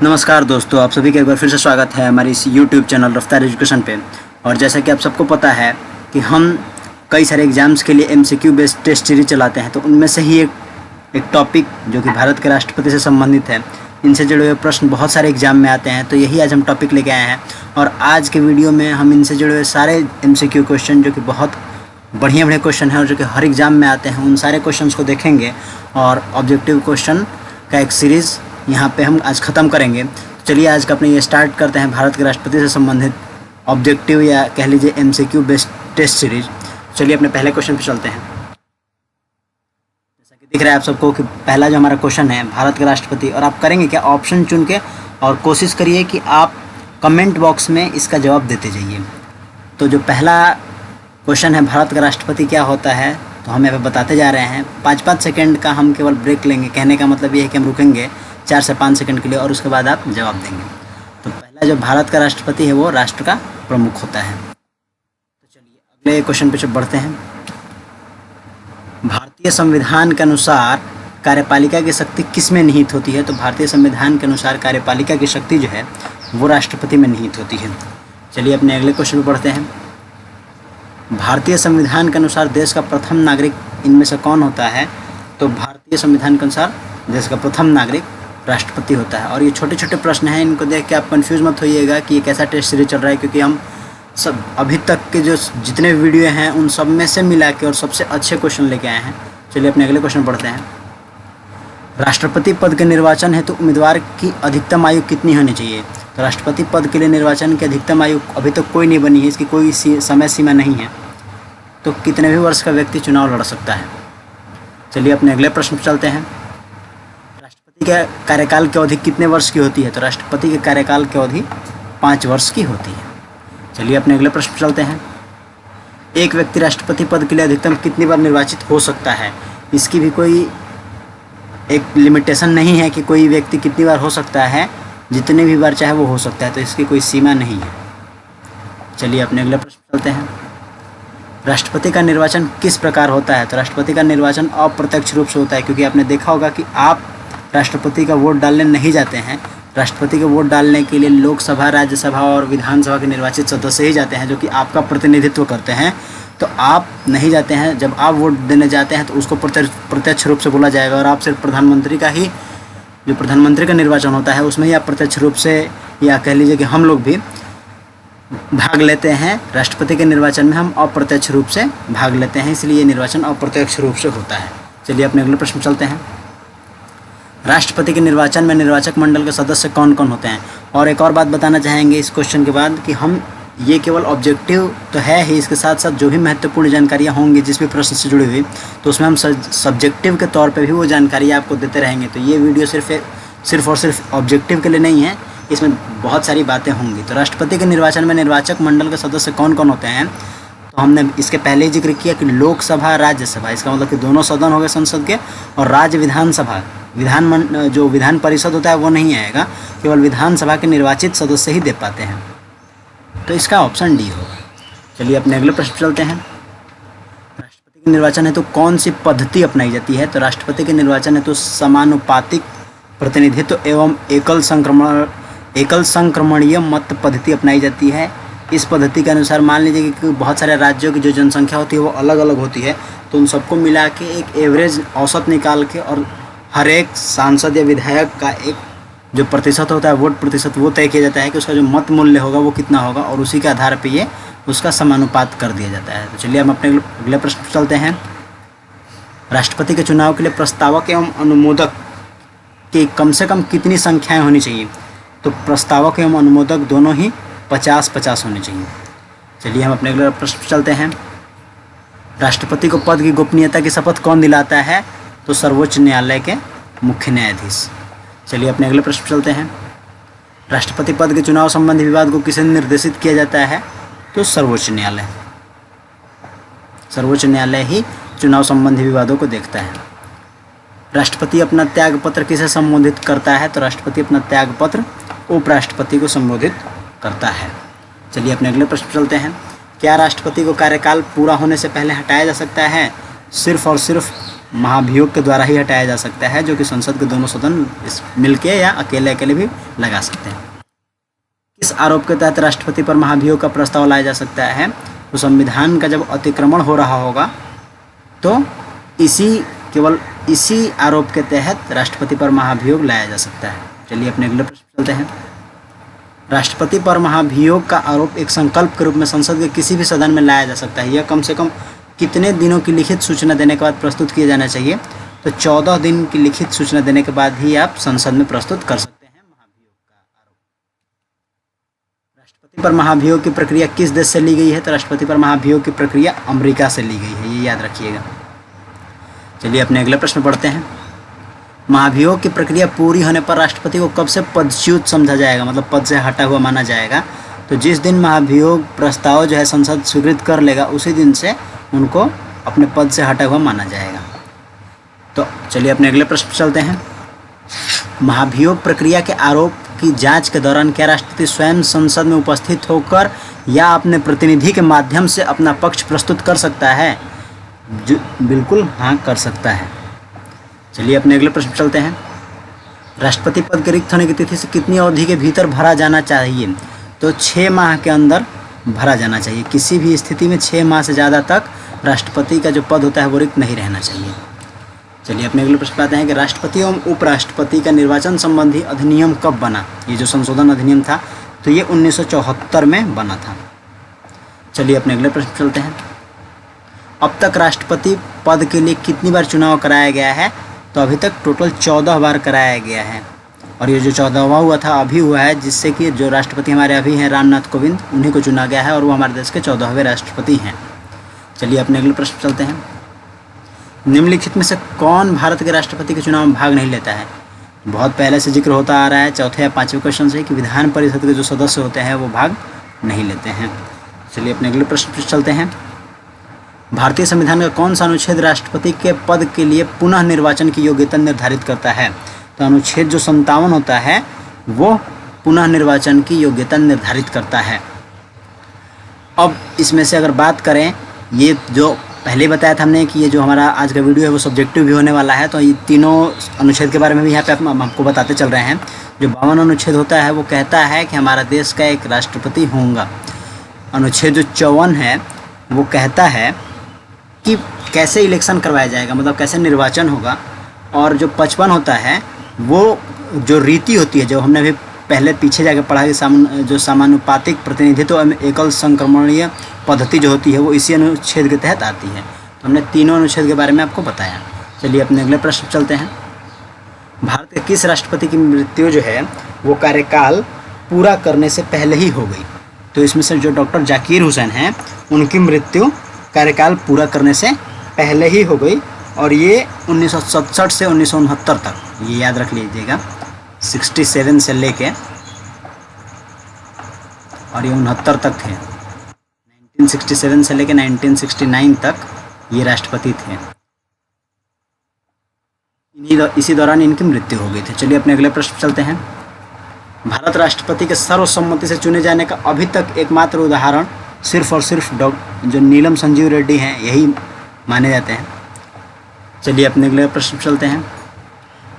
नमस्कार दोस्तों, आप सभी का एक बार फिर से स्वागत है हमारे इस YouTube चैनल रफ्तार एजुकेशन पे। और जैसा कि आप सबको पता है कि हम कई सारे एग्ज़ाम्स के लिए MCQ बेस्ड टेस्ट सीरीज चलाते हैं, तो उनमें से ही एक टॉपिक जो कि भारत के राष्ट्रपति से संबंधित है, इनसे जुड़े हुए प्रश्न बहुत सारे एग्जाम में आते हैं, तो यही आज हम टॉपिक लेके आए हैं। और आज के वीडियो में हम इनसे जुड़े हुए सारे MCQ क्वेश्चन जो कि बहुत बढ़िया क्वेश्चन हैं और जो कि हर एग्ज़ाम में आते हैं, उन सारे क्वेश्चंस को देखेंगे और ऑब्जेक्टिव क्वेश्चन का एक सीरीज़ यहाँ पे हम आज ख़त्म करेंगे। तो चलिए आज का अपने ये स्टार्ट करते हैं भारत के राष्ट्रपति से संबंधित ऑब्जेक्टिव या कह लीजिए MCQ बेस्ड टेस्ट सीरीज। चलिए अपने पहले क्वेश्चन पे चलते हैं। जैसा कि दिख रहा है आप सबको कि पहला जो हमारा क्वेश्चन है भारत के राष्ट्रपति, और आप करेंगे क्या, ऑप्शन चुन के और कोशिश करिए कि आप कमेंट बॉक्स में इसका जवाब देते जाइए। तो जो पहला क्वेश्चन है भारत का राष्ट्रपति क्या होता है, तो हम यहाँ पे बताते जा रहे हैं। 5-5 सेकंड का हम केवल ब्रेक लेंगे। कहने का मतलब ये है कि हम रुकेंगे 4 से 5 सेकंड के लिए और उसके बाद आप जवाब देंगे। तो पहला जो भारत का राष्ट्रपति है वो राष्ट्र का प्रमुख होता है। तो चलिए अगले क्वेश्चन पे बढ़ते हैं। भारतीय संविधान के अनुसार कार्यपालिका की शक्ति किस में निहित होती है? तो भारतीय संविधान के अनुसार कार्यपालिका की शक्ति जो है वो राष्ट्रपति में निहित होती है। चलिए अपने अगले क्वेश्चन पे बढ़ते हैं। भारतीय संविधान के अनुसार देश का प्रथम नागरिक इनमें से कौन होता है? तो भारतीय संविधान के अनुसार देश का प्रथम नागरिक राष्ट्रपति होता है। और ये छोटे छोटे प्रश्न हैं, इनको देख के आप कंफ्यूज मत होइएगा कि ये कैसा टेस्ट सीरीज चल रहा है, क्योंकि हम सब अभी तक के जो जितने वीडियो हैं उन सब में से मिला के और सबसे अच्छे क्वेश्चन लेके आए हैं। चलिए अपने अगले क्वेश्चन पढ़ते हैं। राष्ट्रपति पद के निर्वाचन हेतु उम्मीदवार की अधिकतम आयु कितनी होनी चाहिए? तो राष्ट्रपति पद के लिए निर्वाचन की अधिकतम आयु अभी तक कोई नहीं बनी है, इसकी कोई समय सीमा नहीं है, तो कितने भी वर्ष का व्यक्ति चुनाव लड़ सकता है। चलिए अपने अगले प्रश्न पर चलते हैं। राष्ट्रपति के कार्यकाल की अवधि कितने वर्ष की होती है? तो राष्ट्रपति के कार्यकाल की अवधि 5 वर्ष की होती है। चलिए अपने अगले प्रश्न पर चलते हैं। एक व्यक्ति राष्ट्रपति पद के लिए अधिकतम कितनी बार निर्वाचित हो सकता है? इसकी भी कोई एक लिमिटेशन नहीं है कि कोई व्यक्ति कितनी बार हो सकता है, जितने भी बार चाहे वो हो सकता है, तो इसकी कोई सीमा नहीं है। चलिए अपने अगले प्रश्न पर चलते हैं। राष्ट्रपति का निर्वाचन किस प्रकार होता है? तो राष्ट्रपति का निर्वाचन अप्रत्यक्ष रूप से होता है, क्योंकि आपने देखा होगा कि आप राष्ट्रपति का वोट डालने नहीं जाते हैं। राष्ट्रपति का वोट डालने के लिए लोकसभा, राज्यसभा और विधानसभा के निर्वाचित सदस्य ही जाते हैं, जो कि आपका प्रतिनिधित्व करते हैं। तो आप नहीं जाते हैं। जब आप वोट देने जाते हैं तो उसको प्रत्यक्ष रूप से बोला जाएगा, और आप सिर्फ प्रधानमंत्री का ही, जो प्रधानमंत्री का निर्वाचन होता है उसमें ही आप प्रत्यक्ष रूप से, या कह लीजिए कि हम लोग भी भाग लेते हैं। राष्ट्रपति के निर्वाचन में हम अप्रत्यक्ष रूप से भाग लेते हैं, इसलिए ये निर्वाचन अप्रत्यक्ष रूप से होता है। चलिए अपने अगले प्रश्न चलते हैं। राष्ट्रपति के निर्वाचन में निर्वाचक मंडल के सदस्य कौन कौन होते हैं? और एक और बात बताना चाहेंगे इस क्वेश्चन के बाद कि हम ये केवल ऑब्जेक्टिव तो है ही, इसके साथ साथ जो भी महत्वपूर्ण जानकारियाँ होंगी जिस भी प्रश्न से जुड़ी हुई, तो उसमें हम सब्जेक्टिव के तौर पे भी वो जानकारी आपको देते रहेंगे। तो ये वीडियो सिर्फ और सिर्फ ऑब्जेक्टिव के लिए नहीं है, इसमें बहुत सारी बातें होंगी। तो राष्ट्रपति के निर्वाचन में निर्वाचक मंडल के सदस्य कौन कौन होते हैं? तो हमने इसके पहले ही जिक्र किया कि लोकसभा, राज्यसभा, इसका मतलब कि दोनों सदन हो गए संसद के, और राज्य विधानसभा, जो विधान परिषद होता है वो नहीं आएगा, केवल विधानसभा के निर्वाचित सदस्य ही दे पाते हैं। तो इसका ऑप्शन डी होगा। चलिए अपने अगले प्रश्न चलते हैं। राष्ट्रपति के निर्वाचन हेतु कौन सी पद्धति अपनाई जाती है? तो राष्ट्रपति के निर्वाचन हेतु समानुपातिक प्रतिनिधित्व एवं एकल संक्रमणीय मत पद्धति अपनाई जाती है। इस पद्धति के अनुसार मान लीजिए कि बहुत सारे राज्यों की जो जनसंख्या होती है वो अलग अलग होती है, तो उन सबको मिला के एक एवरेज औसत निकाल के और हर एक सांसद या विधायक का एक जो प्रतिशत होता है, वोट प्रतिशत, वो तय किया जाता है कि उसका जो मत मूल्य होगा वो कितना होगा, और उसी के आधार पर ये उसका समानुपात कर दिया जाता है। तो चलिए हम अपने अगले प्रश्न पर चलते हैं। राष्ट्रपति के चुनाव के लिए प्रस्तावक एवं अनुमोदक की कम से कम कितनी संख्याएँ होनी चाहिए? तो प्रस्तावक एवं अनुमोदक दोनों ही 50-50 होने चाहिए। चलिए हम अपने अगले प्रश्न पर चलते हैं। राष्ट्रपति को पद की गोपनीयता की शपथ कौन दिलाता है? तो सर्वोच्च न्यायालय के मुख्य न्यायाधीश। चलिए अपने अगले प्रश्न पर चलते हैं। राष्ट्रपति पद के चुनाव संबंधी विवाद को किसे निर्देशित किया जाता है? तो सर्वोच्च न्यायालय। सर्वोच्च न्यायालय ही चुनाव संबंधी विवादों को देखता है। राष्ट्रपति अपना त्यागपत्र किसे संबोधित करता है? तो राष्ट्रपति अपना त्यागपत्र उपराष्ट्रपति को संबोधित करता है। चलिए अपने अगले प्रश्न चलते हैं। क्या राष्ट्रपति को कार्यकाल पूरा होने से पहले हटाया जा सकता है? सिर्फ और सिर्फ महाभियोग के द्वारा ही हटाया जा सकता है, जो कि संसद के दोनों सदन मिलके या अकेले अकेले भी लगा सकते हैं। किस आरोप के तहत राष्ट्रपति पर महाभियोग का प्रस्ताव लाया जा सकता है? तो संविधान का जब अतिक्रमण हो रहा होगा तो केवल इसी आरोप के तहत राष्ट्रपति पर महाभियोग लाया जा सकता है। चलिए अपने अगले प्रश्न चलते हैं। राष्ट्रपति पर महाभियोग का आरोप एक संकल्प के रूप में संसद के किसी भी सदन में लाया जा सकता है। यह कम से कम कितने दिनों की लिखित सूचना देने के बाद प्रस्तुत किया जाना चाहिए? तो 14 दिन की लिखित सूचना देने के बाद ही आप संसद में प्रस्तुत कर सकते हैं महाभियोग का आरोप। राष्ट्रपति पर महाभियोग की प्रक्रिया किस देश से ली गई है? तो राष्ट्रपति पर महाभियोग की प्रक्रिया अमेरिका से ली गई है, ये याद रखिएगा। चलिए अपने अगले प्रश्न पढ़ते हैं। महाभियोग की प्रक्रिया पूरी होने पर राष्ट्रपति को कब से पदच्युत समझा जाएगा, मतलब पद से हटा हुआ माना जाएगा? तो जिस दिन महाभियोग प्रस्ताव जो है संसद स्वीकृत कर लेगा उसी दिन से उनको अपने पद से हटा हुआ माना जाएगा। तो चलिए अपने अगले प्रश्न चलते हैं। महाभियोग प्रक्रिया के आरोप की जांच के दौरान क्या राष्ट्रपति स्वयं संसद में उपस्थित होकर या अपने प्रतिनिधि के माध्यम से अपना पक्ष प्रस्तुत कर सकता है? जो बिल्कुल हाँ कर सकता है। चलिए अपने अगले प्रश्न चलते हैं। राष्ट्रपति पद के रिक्त होने की तिथि से कितनी अवधि के भीतर भरा जाना चाहिए? तो 6 माह के अंदर भरा जाना चाहिए। किसी भी स्थिति में 6 माह से ज़्यादा तक राष्ट्रपति का जो पद होता है वो रिक्त नहीं रहना चाहिए। चलिए अपने अगले प्रश्न आते हैं कि राष्ट्रपति एवं उपराष्ट्रपति का निर्वाचन संबंधी अधिनियम कब बना? ये जो संशोधन अधिनियम था तो ये 1974 में बना था। चलिए अपने अगले प्रश्न चलते हैं। अब तक राष्ट्रपति पद के लिए कितनी बार चुनाव कराया गया है? तो अभी तक टोटल 14 बार कराया गया है और ये जो 14वां हुआ था अभी हुआ है, जिससे कि जो राष्ट्रपति हमारे अभी हैं रामनाथ कोविंद, उन्हीं को चुना गया है और वो हमारे देश के 14वें राष्ट्रपति हैं। चलिए अपने अगले प्रश्न चलते हैं। निम्नलिखित में से कौन भारत के राष्ट्रपति के चुनाव में भाग नहीं लेता है? बहुत पहले से जिक्र होता आ रहा है चौथे या 5वें क्वेश्चन से कि विधान परिषद के जो सदस्य होते हैं वो भाग नहीं लेते हैं। चलिए अपने अगले प्रश्न पर चलते हैं। भारतीय संविधान का कौन सा अनुच्छेद राष्ट्रपति के पद के लिए पुनः निर्वाचन की योग्यता निर्धारित करता है? तो अनुच्छेद जो 57 होता है वो पुनः निर्वाचन की योग्यता निर्धारित करता है। अब इसमें से अगर बात करें, ये जो पहले बताया था हमने कि ये जो हमारा आज का वीडियो है वो सब्जेक्टिव भी होने वाला है, तो ये तीनों अनुच्छेद के बारे में भी यहाँ पे हम आपको बताते चल रहे हैं। जो 52 अनुच्छेद होता है वो कहता है कि हमारा देश का एक राष्ट्रपति होगा। अनुच्छेद जो 54 है वो कहता है कि कैसे इलेक्शन करवाया जाएगा, मतलब कैसे निर्वाचन होगा। और जो 55 होता है वो जो रीति होती है, जो हमने अभी पहले पीछे जाकर पढ़ा कि जो समानुपातिक प्रतिनिधित्व एकल संक्रमणीय पद्धति जो होती है वो इसी अनुच्छेद के तहत आती है। तो हमने तीनों अनुच्छेद के बारे में आपको बताया। चलिए अपने अगले प्रश्न चलते हैं। भारत के किस राष्ट्रपति की मृत्यु जो है वो कार्यकाल पूरा करने से पहले ही हो गई? तो इसमें से जो डॉक्टर जाकिर हुसैन हैं उनकी मृत्यु कार्यकाल पूरा करने से पहले ही हो गई और ये 1967 से 1969 तक, ये याद रख लीजिएगा, 67 से लेके और ये 69 तक थे। 1967 से लेके 1969 तक ये राष्ट्रपति थे। इसी दौरान इनकी मृत्यु हो गई थी। चलिए अपने अगले प्रश्न चलते हैं। भारत राष्ट्रपति के सर्वसम्मति से चुने जाने का अभी तक एकमात्र उदाहरण सिर्फ और सिर्फ जो नीलम संजीव रेड्डी हैं यही माने जाते हैं। चलिए अपने अगले प्रश्न चलते हैं।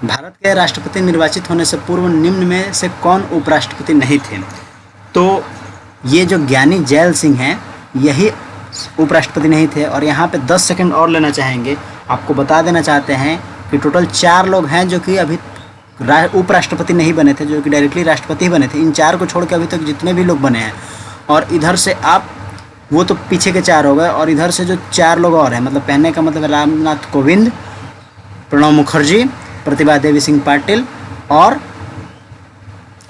भारत के राष्ट्रपति निर्वाचित होने से पूर्व निम्न में से कौन उपराष्ट्रपति नहीं थे? तो ये जो ज्ञानी जैल सिंह हैं यही उपराष्ट्रपति नहीं थे। और यहाँ पे 10 सेकंड और लेना चाहेंगे, आपको बता देना चाहते हैं कि टोटल 4 लोग हैं जो कि अभी उपराष्ट्रपति नहीं बने थे, जो कि डायरेक्टली राष्ट्रपति बने थे। इन 4 को छोड़ के अभी तक जितने भी लोग बने हैं, और इधर से आप वो तो पीछे के 4 हो गए, और इधर से जो 4 लोग और हैं, मतलब कहने का मतलब रामनाथ कोविंद, प्रणब मुखर्जी, प्रतिभा देवी सिंह पाटिल और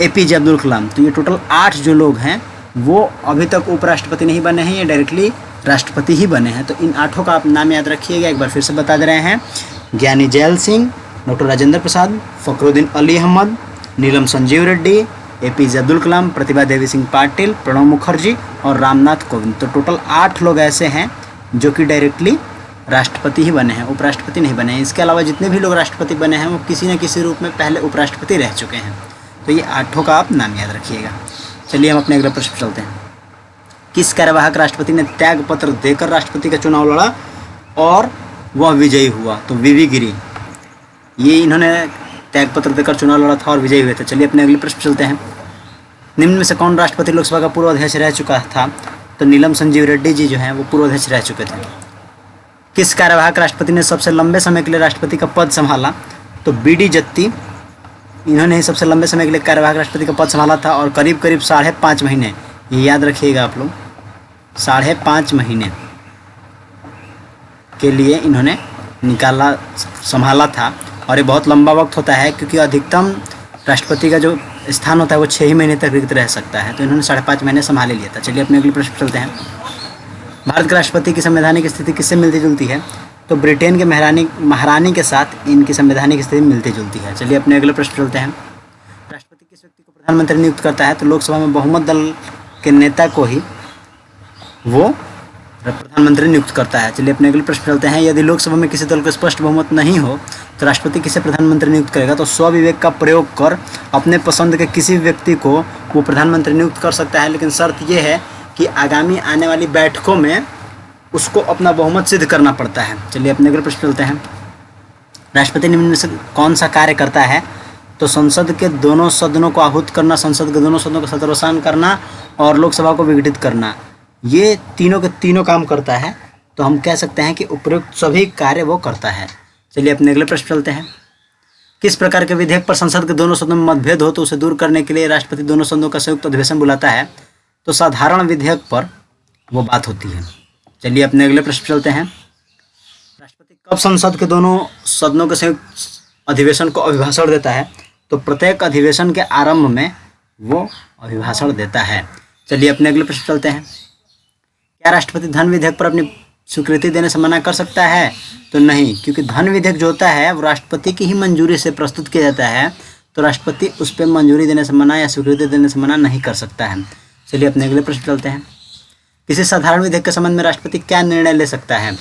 APJ अब्दुल कलाम। तो ये टोटल 8 जो लोग हैं वो अभी तक उपराष्ट्रपति नहीं बने हैं, ये डायरेक्टली राष्ट्रपति ही बने हैं। तो इन 8 का आप नाम याद रखिएगा। एक बार फिर से बता दे रहे हैं। ज्ञानी जैल सिंह, डॉक्टर राजेंद्र प्रसाद, फखरुद्दीन अली अहमद, नीलम संजीव रेड्डी, APJ अब्दुल कलाम, प्रतिभा देवी सिंह पाटिल, प्रणब मुखर्जी और रामनाथ कोविंद। तो टोटल 8 लोग ऐसे हैं जो कि डायरेक्टली राष्ट्रपति ही बने हैं, उपराष्ट्रपति नहीं बने हैं। इसके अलावा जितने भी लोग राष्ट्रपति बने हैं वो किसी न किसी रूप में पहले उपराष्ट्रपति रह चुके हैं। तो ये 8 का आप नाम याद रखिएगा। चलिए हम अपने अगले प्रश्न चलते हैं। किस कार्यवाहक राष्ट्रपति ने त्याग पत्र देकर राष्ट्रपति का चुनाव लड़ा और वह विजयी हुआ। तो वीवी गिरी, ये इन्होंने त्यागपत्र देकर चुनाव लड़ा था और विजयी हुए थे। चलिए अपने अगले प्रश्न चलते हैं। निम्न में से कौन राष्ट्रपति लोकसभा का पूर्व अध्यक्ष रह चुका था? तो नीलम संजीव रेड्डी जी जो हैं वो पूर्व अध्यक्ष रह चुके थे। किस कार्यवाहक राष्ट्रपति ने सबसे लंबे समय के लिए राष्ट्रपति का पद संभाला? तो बी.डी. जत्ती, इन्होंने ही सबसे लंबे समय के लिए कार्यवाहक राष्ट्रपति का पद संभाला था और करीब करीब 5.5 महीने, ये याद रखिएगा आप लोग, 5.5 महीने के लिए इन्होंने संभाला था। और ये बहुत लंबा वक्त होता है क्योंकि अधिकतम राष्ट्रपति का जो स्थान होता है वो 6 ही महीने तक रिक्त रह सकता है, तो इन्होंने 5.5 महीने संभाले लिया था। चलिए अपने अगले प्रश्न चलते हैं। भारत के राष्ट्रपति की संवैधानिक स्थिति किससे मिलती जुलती है? तो ब्रिटेन के महारानी के साथ इनकी संवैधानिक स्थिति मिलती जुलती है। चलिए अपने अगले प्रश्न चलते हैं। राष्ट्रपति किस व्यक्ति को प्रधानमंत्री नियुक्त करता है? तो लोकसभा में बहुमत दल के नेता को ही वो प्रधानमंत्री नियुक्त करता है। चलिए अपने अगले प्रश्न चलते हैं। यदि लोकसभा में किसी दल को स्पष्ट बहुमत नहीं हो तो राष्ट्रपति किसे प्रधानमंत्री नियुक्त करेगा? तो स्वविवेक का प्रयोग कर अपने पसंद के किसी व्यक्ति को वो प्रधानमंत्री नियुक्त कर सकता है, लेकिन शर्त ये है कि आगामी आने वाली बैठकों में उसको अपना बहुमत सिद्ध करना पड़ता है। चलिए अपने अगले प्रश्न चलते हैं। राष्ट्रपति निम्न में से कौन सा कार्य करता है? तो संसद के दोनों सदनों को आहूत करना, संसद के दोनों सदनों का सदस्यवान करना और लोकसभा को विघटित करना, ये तीनों के तीनों काम करता है। तो हम कह सकते हैं कि उपयुक्त सभी कार्य वो करता है। चलिए अपने अगले प्रश्न चलते हैं। किस प्रकार के विधेयक पर संसद के दोनों सदनों में मतभेद हो तो उसे दूर करने के लिए राष्ट्रपति दोनों सदनों का संयुक्त अधिवेशन बुलाता है? तो साधारण विधेयक पर वो बात होती है। चलिए अपने अगले प्रश्न चलते हैं। राष्ट्रपति कब संसद के दोनों सदनों के संयुक्त अधिवेशन को अभिभाषण देता है? तो प्रत्येक अधिवेशन के आरंभ में वो अभिभाषण देता है। चलिए अपने अगले प्रश्न चलते हैं। क्या राष्ट्रपति धन विधेयक पर अपनी स्वीकृति देने से मना कर सकता है? तो नहीं, क्योंकि धन विधेयक जो होता है वो राष्ट्रपति की ही मंजूरी से प्रस्तुत किया जाता है, तो राष्ट्रपति उस पर मंजूरी देने से मना या स्वीकृति देने से मना नहीं कर सकता है। चलिए अपने अगले प्रश्न चलते हैं। किसी साधारण विधेयक के संबंध में राष्ट्रपति क्या निर्णय ले सकता है?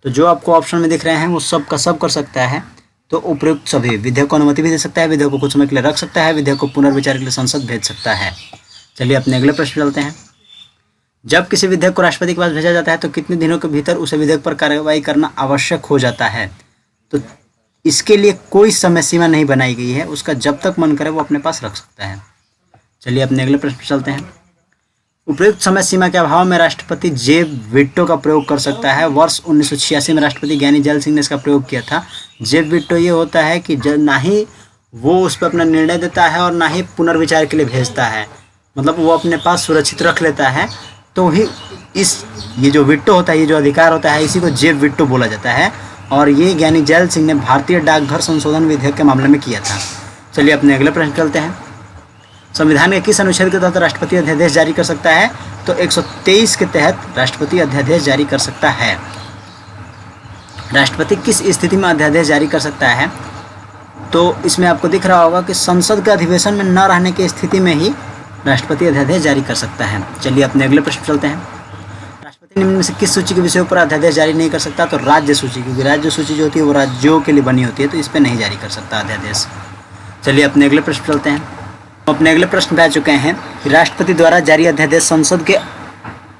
तो जो आपको ऑप्शन में दिख रहे हैं वो सब का सब कर सकता है। तो उपयुक्त सभी, विधेयक को अनुमति भी दे सकता है, विधेयक को कुछ समय के लिए रख सकता है, विधेयक को पुनर्विचार के लिए संसद भेज सकता है। चलिए अपने अगले प्रश्न चलते हैं। जब किसी विधेयक को राष्ट्रपति के पास भेजा जाता है तो कितने दिनों के भीतर उसे विधेयक पर कार्रवाई करना आवश्यक हो जाता है? तो इसके लिए कोई समय सीमा नहीं बनाई गई है, उसका जब तक मन करे वो अपने पास रख सकता है। चलिए अपने अगले प्रश्न चलते हैं। उपयुक्त समय सीमा के अभाव में राष्ट्रपति जेब वीटो का प्रयोग कर सकता है। वर्ष 1986 में राष्ट्रपति ज्ञानी जैल सिंह ने इसका प्रयोग किया था। जेब वीटो ये होता है कि ना ही वो उस पर अपना निर्णय देता है और ना ही पुनर्विचार के लिए भेजता है, मतलब वो अपने पास सुरक्षित रख लेता है। तो ही ये जो वीटो होता है, ये जो अधिकार होता है, इसी को जेब वीटो बोला जाता है। और ये ज्ञानी जैल सिंह ने भारतीय डाकघर संशोधन विधेयक के मामले में किया था। चलिए अपने अगले प्रश्न चलते हैं। संविधान के किस अनुच्छेद के तहत राष्ट्रपति अध्यादेश जारी कर सकता है? तो 123 के तहत राष्ट्रपति अध्यादेश जारी कर सकता है। राष्ट्रपति किस स्थिति में अध्यादेश जारी कर सकता है? तो इसमें आपको दिख रहा होगा कि संसद के अधिवेशन में न रहने की स्थिति में ही राष्ट्रपति अध्यादेश जारी कर सकता है। चलिए अपने अगले प्रश्न चलते हैं। राष्ट्रपति निम्न में से किस सूची के विषयों पर अध्यादेश जारी नहीं कर सकता? तो राज्य सूची, क्योंकि राज्य सूची जो होती है वो राज्यों के लिए बनी होती है, तो इस पर नहीं जारी कर सकता अध्यादेश। चलिए अपने अगले प्रश्न चलते हैं। अपने अगले प्रश्न पे आ चुके हैं कि राष्ट्रपति द्वारा जारी अध्यादेश संसद के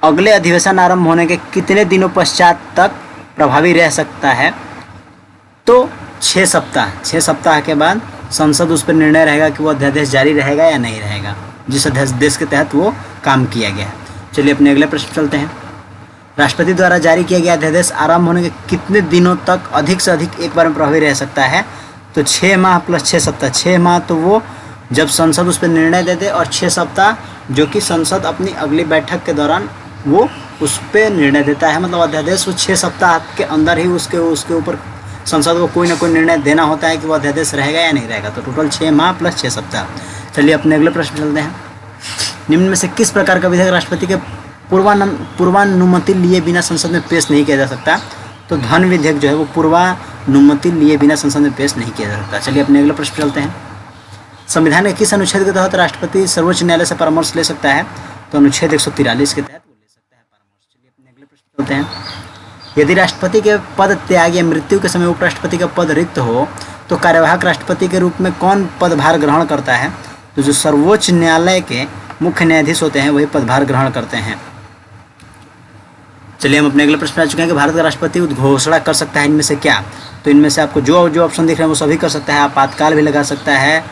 अगले अधिवेशन आरंभ होने के कितने दिनों पश्चात तक प्रभावी रह सकता है? तो 6 सप्ताह। 6 सप्ताह के बाद संसद उस पर निर्णय रहेगा कि वो अध्यादेश जारी रहेगा या नहीं रहेगा, जिस अध्यादेश के तहत वो काम किया गया। चलिए अपने अगले प्रश्न चलते हैं। राष्ट्रपति द्वारा जारी किया गया अध्यादेश आरंभ होने के कितने दिनों तक अधिक से अधिक एक बार में प्रभावी रह सकता है? तो 6 माह प्लस 6 सप्ताह। 6 माह तो वो जब संसद उस पर निर्णय दे दे, और 6 सप्ताह जो कि संसद अपनी अगली बैठक के दौरान वो उस पर निर्णय देता है। मतलब अध्यादेश वो 6 सप्ताह के अंदर ही उसके ऊपर संसद को कोई ना कोई निर्णय देना होता है कि वो अध्यादेश रहेगा या नहीं रहेगा। तो टोटल 6 माह प्लस 6 सप्ताह। चलिए अपने अगले प्रश्न चलते हैं। निम्न में से किस प्रकार का विधेयक राष्ट्रपति के पूर्वानुमति लिए बिना संसद में पेश नहीं किया जा सकता? तो धन विधेयक जो है वो पूर्वानुमति लिए बिना संसद में पेश नहीं किया जा सकता। चलिए अपने अगले प्रश्न चलते हैं। संविधान के किस अनुच्छेद के तहत राष्ट्रपति सर्वोच्च न्यायालय से परामर्श ले सकता है? तो अनुच्छेद 143 के तहत वो ले सकता है परामर्श। चलिए अपने अगले प्रश्न चलते हैं। यदि राष्ट्रपति के पद त्याग या मृत्यु के समय उपराष्ट्रपति का पद रिक्त हो तो कार्यवाहक राष्ट्रपति के रूप में कौन पदभार ग्रहण करता है? तो जो सर्वोच्च न्यायालय के मुख्य न्यायाधीश होते हैं वही पदभार ग्रहण करते हैं। चलिए हम अपने अगले प्रश्न पे आ चुके हैं कि भारत का राष्ट्रपति घोषणा कर सकता है इनमें से क्या। तो इनमें से आपको जो जो ऑप्शन दिख रहे हैं वो सभी कर सकता है। आपातकाल भी लगा सकता है,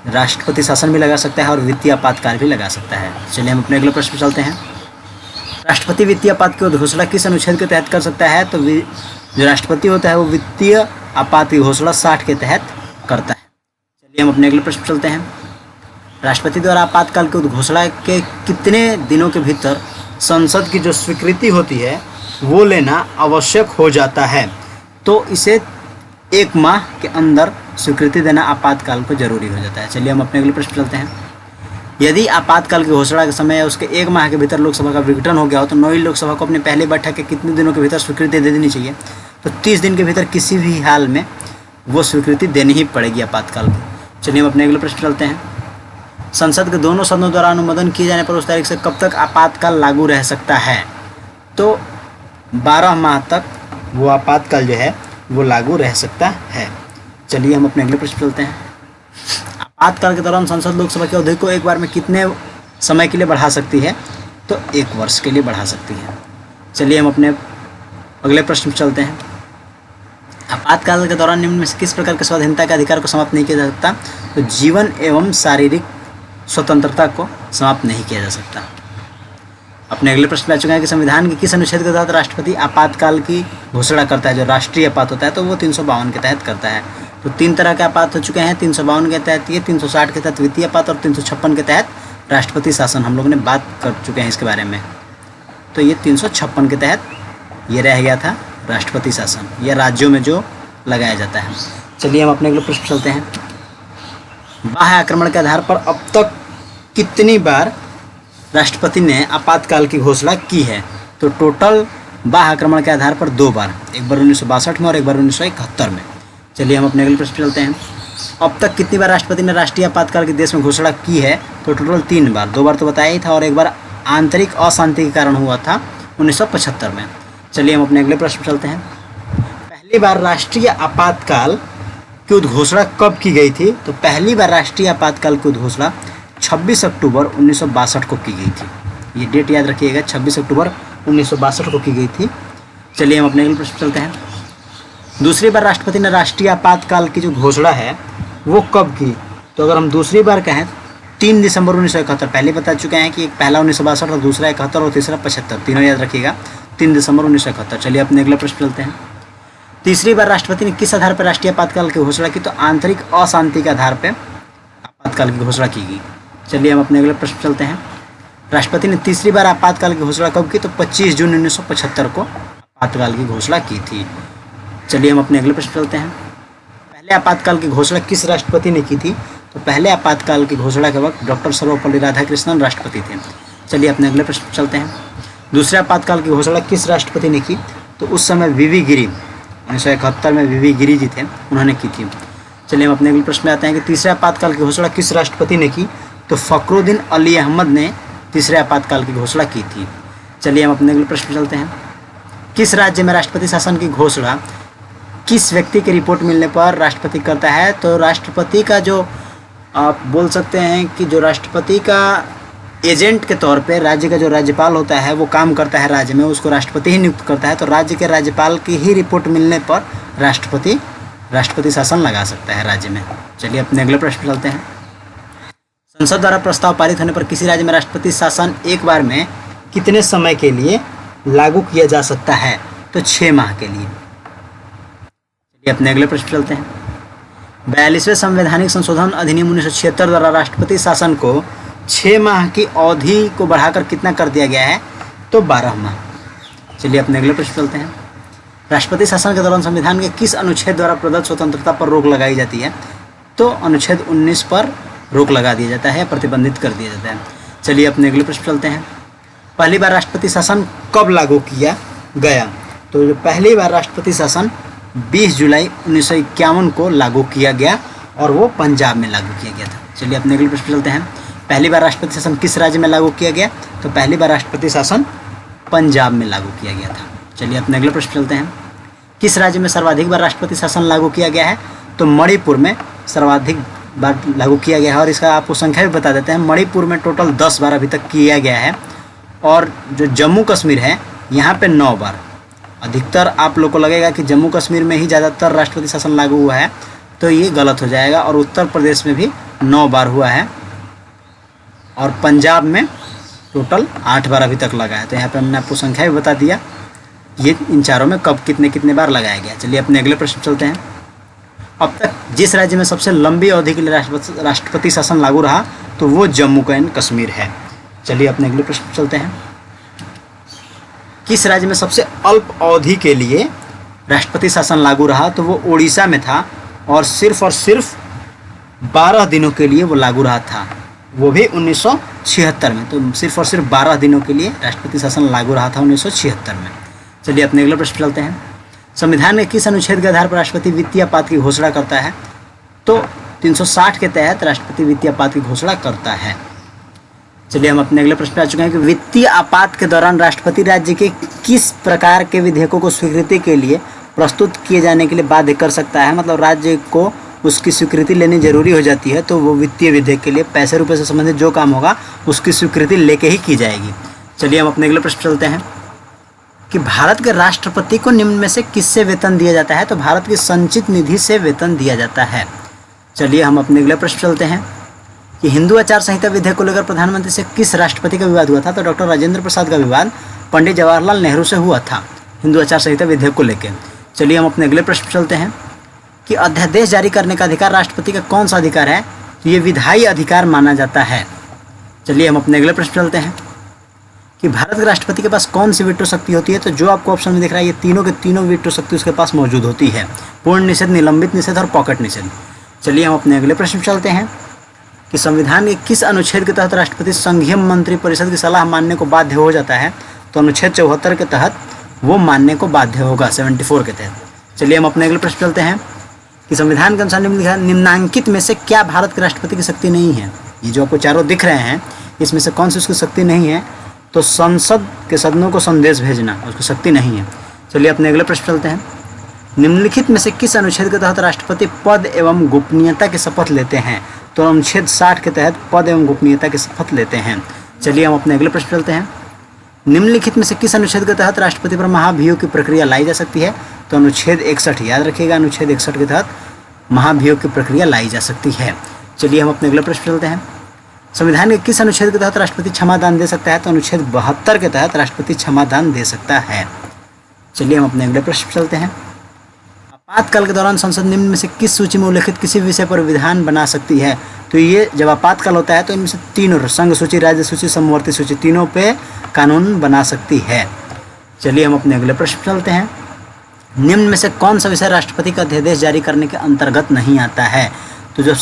राष्ट्रपति शासन भी लगा सकता है और वित्तीय आपातकाल भी लगा सकता है। चलिए हम अपने अगले प्रश्न पे चलते हैं। राष्ट्रपति वित्तीय आपात की घोषणा किस अनुच्छेद के तहत कर सकता है। तो जो राष्ट्रपति होता है वो वित्तीय आपात की घोषणा 60 के तहत करता है। चलिए हम अपने अगले प्रश्न पे चलते हैं। राष्ट्रपति द्वारा आपातकाल की घोषणा के कितने दिनों के भीतर संसद की जो स्वीकृति होती है वो लेना आवश्यक हो जाता है। तो इसे 1 माह के अंदर स्वीकृति देना आपातकाल को जरूरी हो जाता है। चलिए हम अपने अगले प्रश्न चलते हैं। यदि आपातकाल की घोषणा के समय उसके 1 माह के भीतर लोकसभा का विघटन हो गया हो तो नई लोकसभा को अपनी पहली बैठक के कितने दिनों के भीतर स्वीकृति दे देनी चाहिए। तो 30 दिन के भीतर किसी भी हाल में वो स्वीकृति देनी ही पड़ेगी आपातकाल की। चलिए हम अपने अगले प्रश्न चलते हैं। संसद के दोनों सदनों द्वारा अनुमोदन किए जाने पर उस तारीख से कब तक आपातकाल लागू रह सकता है। तो 12 माह तक वो आपातकाल जो है वो लागू रह सकता है। चलिए हम अपने अगले प्रश्न चलते हैं। आपातकाल के दौरान संसद लोकसभा की अवधि को एक बार में कितने समय के लिए बढ़ा सकती है। तो 1 वर्ष के लिए बढ़ा सकती है। चलिए हम अपने अगले प्रश्न पर चलते हैं। आपातकाल के दौरान निम्न में से किस प्रकार के स्वाधीनता के अधिकार को समाप्त नहीं किया जा सकता। तो जीवन एवं शारीरिक स्वतंत्रता को समाप्त नहीं किया जा सकता। अपने अगले प्रश्न में आ चुके हैं कि संविधान के किस अनुच्छेद के तहत राष्ट्रपति आपातकाल की घोषणा करता है। जो राष्ट्रीय आपात होता है तो वो 352 के तहत करता है। तो 3 तरह के आपात हो चुके हैं। 352 के तहत ये, 360 के तहत वित्तीय आपात और 356 के तहत राष्ट्रपति शासन। हम लोग ने बात कर चुके हैं इसके बारे में। तो ये 356 के तहत ये रह गया था राष्ट्रपति शासन, यह राज्यों में जो लगाया जाता है। चलिए हम अपने अगले प्रश्न चलते हैं। बाह्य आक्रमण के आधार पर अब तक कितनी बार राष्ट्रपति ने आपातकाल की घोषणा की है। तो टोटल बाह्य आक्रमण के आधार पर 2 बार, एक बार 1962 में और एक बार 1971 में। चलिए हम अपने अगले प्रश्न चलते हैं। अब तक कितनी बार राष्ट्रपति ने राष्ट्रीय आपातकाल की देश में घोषणा की है। तो टोटल 3 बार, 2 बार तो बताया ही था और एक बार आंतरिक अशांति के कारण हुआ था 1975 में। चलिए हम अपने अगले प्रश्न चलते हैं। पहली बार राष्ट्रीय आपातकाल की उद्घोषणा कब की गई थी। तो पहली बार राष्ट्रीय आपातकाल की उद्घोषणा 26 अक्टूबर 1962 को की गई थी। ये डेट याद रखिएगा, 26 अक्टूबर 1962 को की गई थी। चलिए हम अपने अगले प्रश्न चलते हैं। दूसरी बार राष्ट्रपति ने राष्ट्रीय आपातकाल की जो घोषणा है वो कब की। तो अगर हम दूसरी बार कहें 3 दिसंबर 1971, पहले बता चुके हैं कि एक पहला 1962 और दूसरा 71 और तीसरा 75, तीनों याद रखिएगा, 3 दिसंबर 1971। चलिए अपने अगले प्रश्न चलते हैं। तीसरी बार राष्ट्रपति ने किस आधार पर राष्ट्रीय आपातकाल की घोषणा की। तो आंतरिक अशांति के आधार पर आपातकाल की घोषणा की गई। चलिए हम अपने अगले प्रश्न चलते हैं। राष्ट्रपति ने तीसरी बार आपातकाल की घोषणा कब की। तो 25 जून 1975 को आपातकाल की घोषणा की थी। चलिए हम अपने अगले प्रश्न चलते हैं। पहले आपातकाल की घोषणा किस राष्ट्रपति ने की थी। तो पहले आपातकाल की घोषणा के वक्त डॉक्टर सर्वपल्ली राधाकृष्णन राष्ट्रपति थे। चलिए अपने अगले प्रश्न चलते हैं। दूसरे आपातकाल की घोषणा किस राष्ट्रपति ने की। तो उस समय वीवी गिरी, 1971 में वीवी गिरी जी थे, उन्होंने की थी। चलिए हम अपने अगले प्रश्न में आते हैं कि तीसरे आपातकाल की घोषणा किस राष्ट्रपति ने की। तो फखरुद्दीन अली अहमद ने तीसरे आपातकाल की घोषणा की थी। चलिए हम अपने अगले प्रश्न में चलते हैं। किस राज्य में राष्ट्रपति शासन की घोषणा किस व्यक्ति की रिपोर्ट मिलने पर राष्ट्रपति करता है। तो राष्ट्रपति का जो आप बोल सकते हैं कि जो राष्ट्रपति का एजेंट के तौर पे राज्य का जो राज्यपाल होता है वो काम करता है राज्य में, उसको राष्ट्रपति ही नियुक्त करता है। तो राज्य के राज्यपाल की ही रिपोर्ट मिलने पर राष्ट्रपति शासन लगा सकता है राज्य में। चलिए अपने अगले प्रश्न चलते हैं। संसद द्वारा प्रस्ताव पारित होने पर किसी राज्य में राष्ट्रपति शासन एक बार में कितने समय के लिए लागू किया जा सकता है। तो 6 माह के लिए। चलिए अपने अगले प्रश्न चलते हैं। 42वें संवैधानिक संशोधन अधिनियम 1976 द्वारा राष्ट्रपति शासन को 6 माह की अवधि को बढ़ाकर कितना कर दिया गया है। तो 12 माह। चलिए अपने अगले प्रश्न चलते हैं। राष्ट्रपति शासन के दौरान संविधान के किस अनुच्छेद द्वारा प्रदत्त स्वतंत्रता पर रोक लगाई जाती है। तो अनुच्छेद 19 पर रोक लगा दिया जाता है, प्रतिबंधित कर दिया जाता है। चलिए अपने अगले प्रश्न चलते हैं। पहली बार राष्ट्रपति शासन कब लागू किया गया। तो पहली बार राष्ट्रपति शासन 20 जुलाई 1951 को लागू किया गया और वो पंजाब में लागू किया गया था। चलिए अपने अगले प्रश्न चलते हैं। पहली बार राष्ट्रपति शासन किस राज्य में लागू किया गया। तो पहली बार राष्ट्रपति शासन पंजाब में लागू किया गया था। चलिए अपने अगले प्रश्न चलते हैं। किस राज्य में सर्वाधिक बार राष्ट्रपति शासन लागू किया गया है। तो मणिपुर में सर्वाधिक बार लागू किया गया है और इसका आपको संख्या भी बता देते हैं। मणिपुर में टोटल 10 बार अभी तक किया गया है और जो जम्मू कश्मीर है यहाँ पे 9 बार। अधिकतर आप लोग को लगेगा कि जम्मू कश्मीर में ही ज़्यादातर राष्ट्रपति शासन लागू हुआ है, तो ये गलत हो जाएगा। और उत्तर प्रदेश में भी 9 बार हुआ है और पंजाब में टोटल 8 बार अभी तक लगा है। तो यहाँ पे हमने आपको संख्या भी बता दिया ये इन चारों में कब कितने बार लगाया गया। चलिए अपने अगले प्रश्न चलते हैं। अब तक जिस राज्य में सबसे लंबी अवधि के लिए राष्ट्रपति शासन लागू रहा तो वो जम्मू एंड कश्मीर है। चलिए अपने अगले प्रश्न चलते हैं। किस राज्य में सबसे अल्प अवधि के लिए राष्ट्रपति शासन लागू रहा तो वो उड़ीसा में था और सिर्फ 12 दिनों के लिए वो लागू रहा था, वो भी 1976 में। तो सिर्फ और सिर्फ 12 दिनों के लिए राष्ट्रपति शासन लागू रहा था 1976 में। चलिए अपने अगले प्रश्न चलते हैं। संविधान के किस अनुच्छेद के आधार पर राष्ट्रपति वित्तीय आपात की घोषणा करता है? तो 360 के तहत राष्ट्रपति वित्तीय आपात की घोषणा करता है। चलिए हम अपने अगले प्रश्न पे आ चुके हैं कि वित्तीय आपात के दौरान राष्ट्रपति राज्य के किस प्रकार के विधेयकों को स्वीकृति के लिए प्रस्तुत किए जाने के लिए बाध्य कर सकता है। मतलब राज्य को उसकी स्वीकृति लेनी जरूरी हो जाती है, तो वो वित्तीय विधेयक के लिए पैसे रुपए से संबंधित जो काम होगा उसकी स्वीकृति लेके ही की जाएगी। चलिए हम अपने अगले प्रश्न चलते हैं कि भारत के राष्ट्रपति को निम्न में से किससे वेतन दिया जाता है? तो भारत की संचित निधि से वेतन दिया जाता है। चलिए हम अपने अगले प्रश्न चलते हैं कि हिंदू आचार संहिता विधेयक को लेकर प्रधानमंत्री से किस राष्ट्रपति का विवाद हुआ था? तो डॉक्टर राजेंद्र प्रसाद का विवाद पंडित जवाहरलाल नेहरू से हुआ था हिंदू आचार संहिता विधेयक को लेकर। चलिए हम अपने अगले प्रश्न चलते हैं कि अध्यादेश जारी करने का अधिकार राष्ट्रपति का कौन सा अधिकार है? तो ये विधायी अधिकार माना जाता है। चलिए हम अपने अगले प्रश्न चलते हैं कि भारत के राष्ट्रपति के पास कौन सी वीटो शक्ति होती है? तो जो आपको ऑप्शन में दिख रहा है ये तीनों के तीनों वीटो शक्ति उसके पास मौजूद होती है, पूर्ण निषेध, निलंबित निषेध और पॉकेट निषेध। चलिए हम अपने अगले प्रश्न चलते हैं कि संविधान के किस अनुच्छेद के तहत राष्ट्रपति संघीय मंत्री परिषद की सलाह मानने को बाध्य हो जाता है? तो अनुच्छेद 74 के तहत वो मानने को बाध्य होगा, 74 के तहत। चलिए हम अपने अगले प्रश्न चलते हैं कि संविधान के अनुसार निम्नांकित में से क्या भारत के राष्ट्रपति की शक्ति नहीं है? ये जो आपको चारों दिख रहे हैं इसमें से कौन सी उसकी शक्ति नहीं है? तो संसद के सदनों को संदेश भेजना उसकी शक्ति नहीं है। चलिए अपने अगले प्रश्न चलते हैं। निम्नलिखित में से किस अनुच्छेद के तहत राष्ट्रपति पद एवं गोपनीयता की शपथ लेते हैं? तो अनुच्छेद 60 के तहत पद एवं गोपनीयता की शपथ लेते हैं। चलिए हम अपने अगले प्रश्न चलते हैं। निम्नलिखित में से किस अनुच्छेद के तहत राष्ट्रपति पर महाभियोग की प्रक्रिया लाई जा सकती है? तो अनुच्छेद 61, याद रखिएगा, अनुच्छेद 61 के तहत महाभियोग की प्रक्रिया लाई जा सकती है। चलिए हम अपने अगले प्रश्न चलते हैं। संविधान के किस अनुच्छेद के तहत राष्ट्रपति क्षमादान दे सकता है? तो अनुच्छेद 72 के तहत राष्ट्रपति क्षमादान दे सकता है। चलिए हम अपने अगले प्रश्न चलते हैं। आपातकाल के दौरान संसद निम्न में से किस सूची में उल्लिखित किसी विषय पर विधान बना सकती है? तो ये जब आपातकाल होता है तो इनमें से तीनों, संघ सूची, राज्य सूची, समवर्ती सूची, तीनों पे कानून बना सकती है। चलिए हम अपने अगले प्रश्न चलते हैं। निम्न में से कौन सा विषय राष्ट्रपति का अध्यादेश जारी करने के अंतर्गत नहीं आता है? तो जो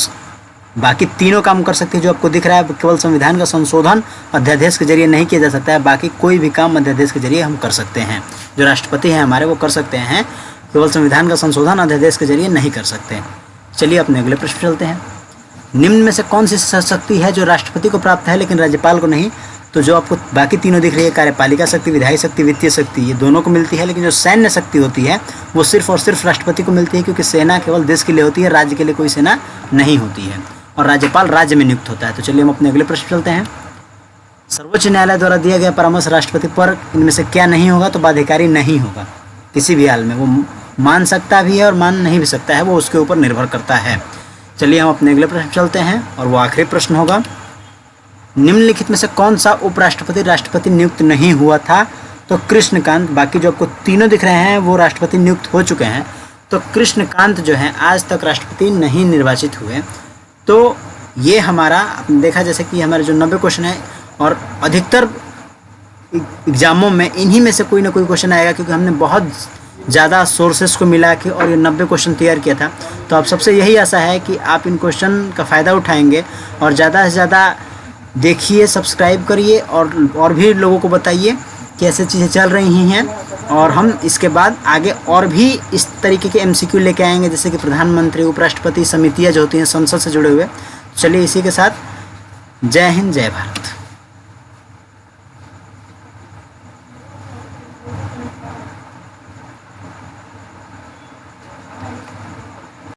बाकी तीनों काम कर सकते हैं जो आपको दिख रहा है, केवल संविधान का संशोधन अध्यादेश के जरिए नहीं किया जा सकता है, बाकी कोई भी काम अध्यादेश के जरिए हम कर सकते हैं। जो राष्ट्रपति हैं हमारे वो कर सकते हैं, केवल संविधान का संशोधन अध्यादेश के जरिए नहीं कर सकते। चलिए अपने अगले प्रश्न चलते हैं। निम्न में से कौन सी शक्ति है जो राष्ट्रपति को प्राप्त है लेकिन राज्यपाल को नहीं? तो जो आपको बाकी तीनों दिख रही है, कार्यपालिका शक्ति, विधायी शक्ति, वित्तीय शक्ति, ये दोनों को मिलती है, लेकिन जो सैन्य शक्ति होती है वो सिर्फ और सिर्फ राष्ट्रपति को मिलती है, क्योंकि सेना केवल देश के लिए होती है, राज्य के लिए कोई सेना नहीं होती है, और राज्यपाल राज्य में नियुक्त होता है। तो चलिए हम अपने अगले प्रश्न चलते हैं। सर्वोच्च न्यायालय द्वारा दिया गया परामर्श राष्ट्रपति पर इनमें से क्या नहीं होगा? तो बाध्यकारी नहीं होगा किसी भी हाल में। वो मान सकता भी है और मान नहीं भी सकता है, वो उसके ऊपर निर्भर करता है। चलिए हम अपने अगले प्रश्न चलते हैं, और वो आखिरी प्रश्न होगा। निम्नलिखित में से कौन सा उपराष्ट्रपति राष्ट्रपति नियुक्त नहीं हुआ था? तो कृष्णकांत। बाकी जो आपको तीनों दिख रहे हैं वो राष्ट्रपति नियुक्त हो चुके हैं। तो कृष्णकांत जो हैं आज तक राष्ट्रपति नहीं निर्वाचित हुए। तो ये हमारा आपने देखा जैसे कि हमारे जो 90 क्वेश्चन है, और अधिकतर एग्जामों में इन्हीं में से कोई ना कोई क्वेश्चन आएगा, क्योंकि हमने बहुत ज़्यादा सोर्सेस को मिला के और ये 90 क्वेश्चन तैयार किया था। तो आप सबसे यही आशा है कि आप इन क्वेश्चन का फ़ायदा उठाएंगे और ज़्यादा से ज़्यादा देखिए, सब्सक्राइब करिए, और भी लोगों को बताइए कि ऐसे चीज़ें चल रही हैं। और हम इसके बाद आगे और भी इस तरीके के MCQ लेके आएंगे, जैसे कि प्रधानमंत्री, उपराष्ट्रपति, समितियाँ जो होती हैं संसद से जुड़े हुए। चलिए इसी के साथ जय हिंद, जय भारत।